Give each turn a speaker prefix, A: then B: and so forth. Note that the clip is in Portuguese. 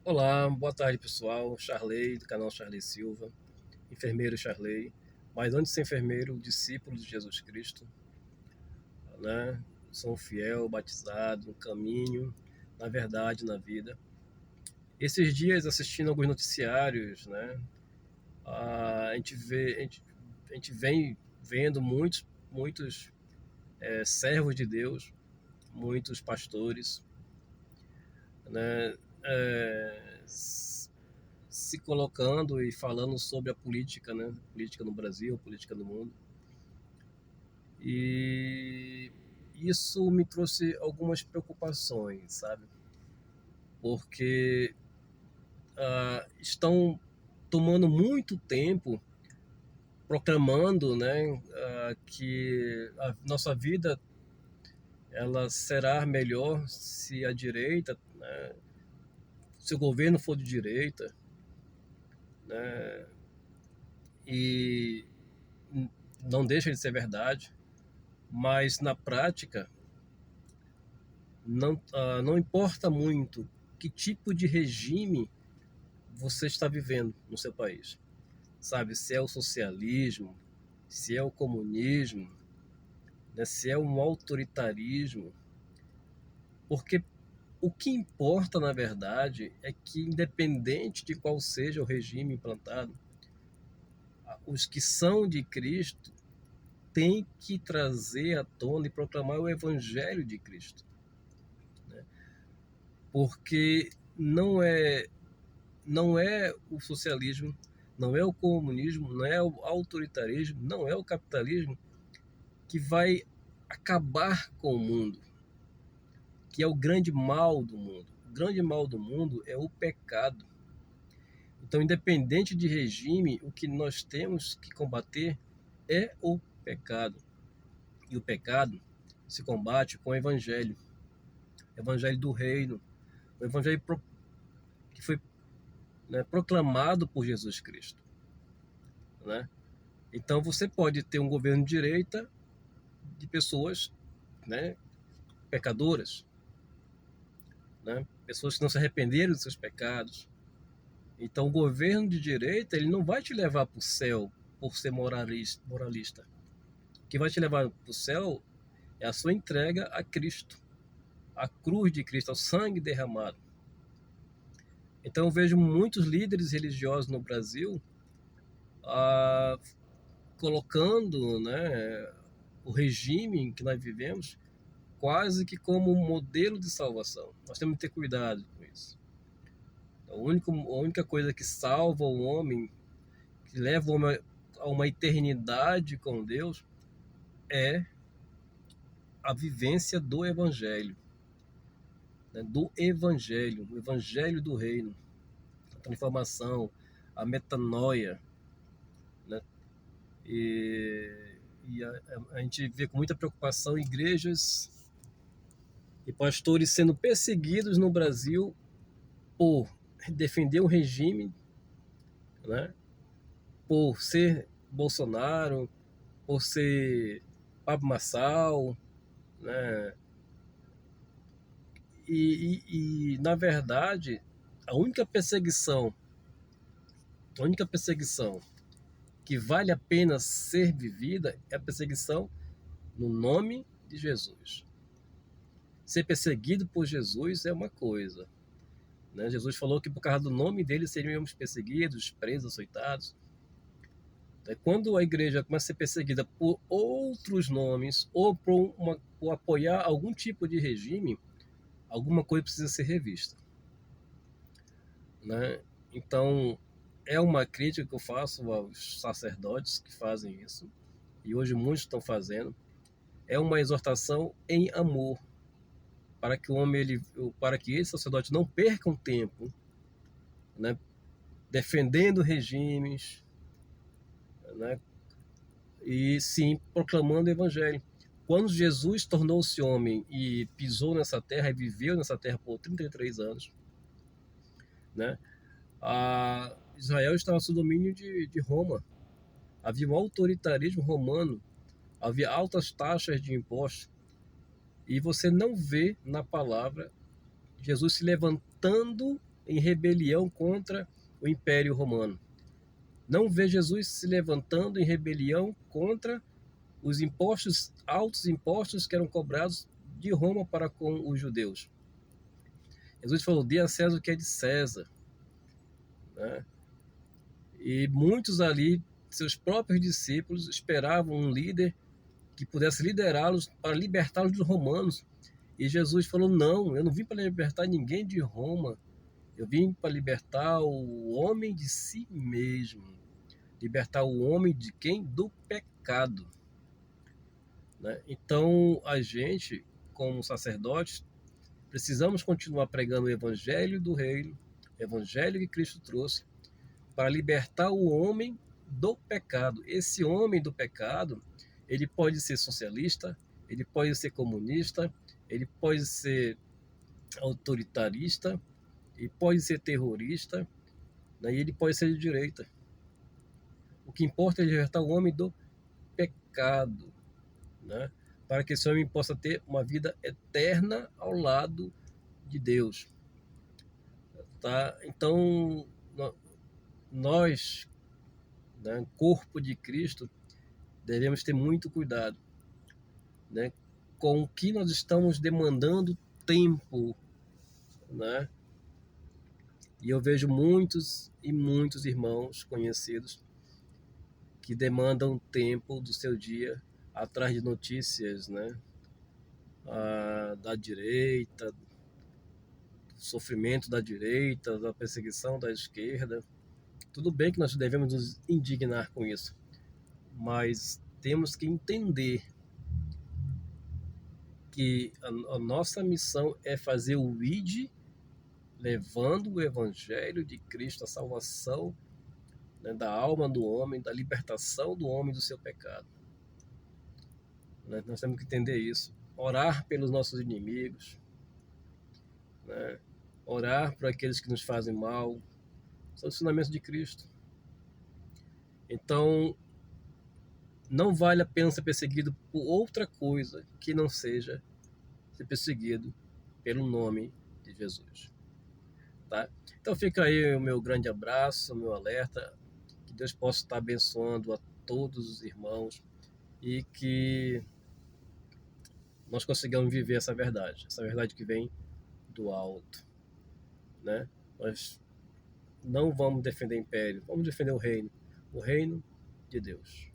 A: Olá, boa tarde pessoal. Charley, do canal Charley Silva, enfermeiro Charley, mas antes de ser enfermeiro, discípulo de Jesus Cristo, né? Sou um fiel, batizado, no caminho, na verdade, na vida. Esses dias assistindo alguns noticiários, né? A gente vem vendo muitos servos de Deus, muitos pastores, né? É, se colocando e falando sobre a política, né? Política no Brasil, política no mundo. E isso me trouxe algumas preocupações, sabe? Porque estão tomando muito tempo proclamando, né, que a nossa vida ela será melhor se a direita, né, se o governo for de direita, né, e não deixa de ser verdade, mas na prática não importa muito que tipo de regime você está vivendo no seu país. Sabe, se é o socialismo, se é o comunismo, né, se é um autoritarismo, porque o que importa, na verdade, é que, independente de qual seja o regime implantado, os que são de Cristo têm que trazer à tona e proclamar o Evangelho de Cristo. Né? Porque não é o socialismo, não é o comunismo, não é o autoritarismo, não é o capitalismo que vai acabar com o mundo, que é o grande mal do mundo. O grande mal do mundo é o pecado. Então, independente de regime, o que nós temos que combater é o pecado. E o pecado se combate com o evangelho do reino, o evangelho que foi, né, proclamado por Jesus Cristo. Né? Então, você pode ter um governo de direita de pessoas, né, pecadoras, né, pessoas que não se arrependeram dos seus pecados. Então, o governo de direita ele não vai te levar para o céu por ser moralista. O que vai te levar para o céu é a sua entrega a Cristo, a cruz de Cristo, ao sangue derramado. Então, eu vejo muitos líderes religiosos no Brasil ah, colocando, né, o regime que nós vivemos quase que como um modelo de salvação. Nós temos que ter cuidado com isso. A única coisa que salva o homem, que leva o homem a uma eternidade com Deus, é a vivência do Evangelho, né? Do Evangelho, o Evangelho do Reino, a transformação, a metanoia, né? E a gente vê com muita preocupação igrejas e pastores sendo perseguidos no Brasil por defender um regime, né? Por ser Bolsonaro, por ser Pablo Marçal, né? Na verdade, a única perseguição, a única perseguição que vale a pena ser vivida é a perseguição no nome de Jesus. Ser perseguido por Jesus é uma coisa, né? Jesus falou que por causa do nome dele seríamos perseguidos, presos, açoitados. Quando a igreja começa a ser perseguida por outros nomes ou por apoiar algum tipo de regime, alguma coisa precisa ser revista, né? Então, é uma crítica que eu faço aos sacerdotes que fazem isso, e hoje muitos estão fazendo. É uma exortação em amor, para que o homem, para que esse sacerdote não perca um tempo, né, defendendo regimes, né, e sim proclamando o evangelho. Quando Jesus tornou-se homem e pisou nessa terra e viveu nessa terra por 33 anos, né, a Israel estava sob domínio de Roma. Havia um autoritarismo romano, havia altas taxas de impostos, e você não vê na palavra Jesus se levantando em rebelião contra o Império Romano. Não vê Jesus se levantando em rebelião contra os impostos, altos impostos que eram cobrados de Roma para com os judeus. Jesus falou: dê a César o que é de César. Né? E muitos ali, seus próprios discípulos, esperavam um líder que pudesse liderá-los para libertá-los dos romanos. E Jesus falou: não, eu não vim para libertar ninguém de Roma. Eu vim para libertar o homem de si mesmo. Libertar o homem de quem? Do pecado. Né? Então, a gente, como sacerdotes, precisamos continuar pregando o evangelho do reino, o evangelho que Cristo trouxe, para libertar o homem do pecado. Esse homem do pecado, ele pode ser socialista, ele pode ser comunista, ele pode ser autoritarista, ele pode ser terrorista, né? E ele pode ser de direita. O que importa é libertar o homem do pecado, né? Para que esse homem possa ter uma vida eterna ao lado de Deus. Tá? Então, nós, né, corpo de Cristo, devemos ter muito cuidado, né, com o que nós estamos demandando tempo, né? E eu vejo muitos e muitos irmãos conhecidos que demandam tempo do seu dia atrás de notícias, né, da direita, do sofrimento da direita, da perseguição da esquerda. Tudo bem que nós devemos nos indignar com isso, mas temos que entender que a nossa missão é fazer o ID, levando o evangelho de Cristo, a salvação, né, da alma do homem, da libertação do homem do seu pecado. Né? Nós temos que entender isso. Orar pelos nossos inimigos, né? Orar por aqueles que nos fazem mal, são ensinamentos de Cristo. Então, não vale a pena ser perseguido por outra coisa que não seja ser perseguido pelo nome de Jesus. Tá? Então fica aí o meu grande abraço, o meu alerta, que Deus possa estar abençoando a todos os irmãos e que nós consigamos viver essa verdade que vem do alto, né? Nós não vamos defender império, vamos defender o reino de Deus.